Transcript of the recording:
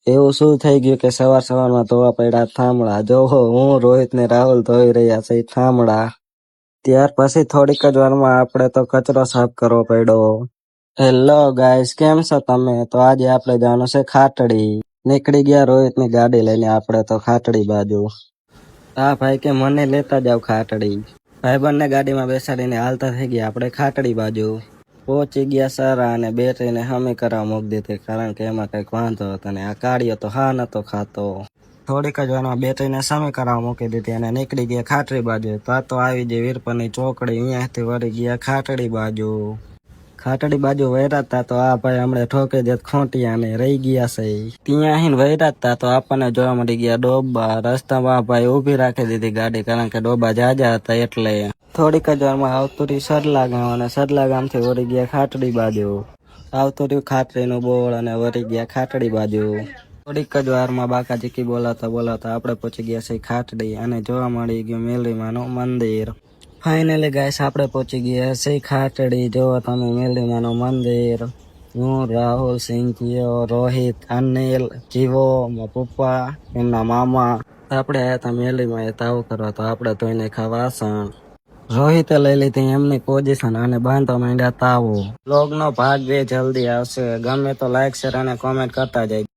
એવું શું થઈ ગયું કે સવાર સવારમાં ધોવા પડ્યા થાંભળા? જોવો હું રોહિત ને રાહુલ ધોઈ રહ્યા છે થાંભળા. ત્યાર પછી થોડીક જ વારમાં આપણે તો કચરો સાફ કરવો પડ્યો. હેલો ગાઈસ, કેમ છો તમે? તો આજે આપણે જવાનું છે ખાટડી. નીકળી ગયા રોહિત ની ગાડી લઈને આપણે તો ખાટડી બાજુ. હા ભાઈ કે મને લેતા જાવ ખાટડી. ભાઈબંધને ગાડીમાં બેસાડીને હાલતા થઈ ગયા આપણે ખાટડી બાજુ. પહોંચી ગયા સારા અને બેટરીને હમી કરવા મૂકી દીધી, કારણ કે એમાં કંઈક વાંધો હતો ને આ કાઢ્યો તો હા નતો ખાતો. થોડીક જ વારમાં બેટરીને સમી કરવા મૂકી દીધી અને નીકળી ગયા ખાટડી બાજુ. તો આવી જે વીરપરની ચોકડી, અહીંયાથી વળી ગયા ખાટડી બાજુ. ખાટડી બાજુ વૈરાતા તો આ ભાઈ હમણાં ઠોકી દેત ખોટિયાને રહી ગયા છે. ત્યાં આહીને વૈરાતા તો આપણને જોવા મળી ગયા ડોબા. રસ્તામાં ભાઈ ઊભી રાખી દીધી ગાડી, કારણ કે ડોબા જાજા હતા એટલે. થોડીક જ વારમાં આવતું રહ્યું સડલા ગામ અને સડલા ગામથી વળી ગયા ખાટડી બાજુ. આવતું રહ્યું ખાટડીનું બોળ અને વળી ગયા ખાટડી બાજુ. થોડીક જ વારમાં બાકા ચીકી બોલાતા બોલાતા આપણે પહોંચી ગયા છે ખાટડી અને જોવા મળી ગયું મેલડીમાનું મંદિર. ફાઇનલી ગાઈસ આપણે પહોંચી ગયા છે ખાટડી. જોવો તમે મેલડીમાનું મંદિર. હું, રાહુલ, સિંકીયો, રોહિત, અનિલ, જીવો, મારા પપ્પા, એમના મામા. આપણે આયા હતા મેલડીમાં તાવ કરવા, તો આપણે ધોઈને ખાવા વાસણ. રોહિતે લઈ લીધી એમની પોઝિશન અને બાંધવા માંડ્યા તાવો. બ્લોગનો ભાગ 2 જલ્દી આવશે. ગમે તો લાઈક, શેર અને કોમેન્ટ કરતા જાય.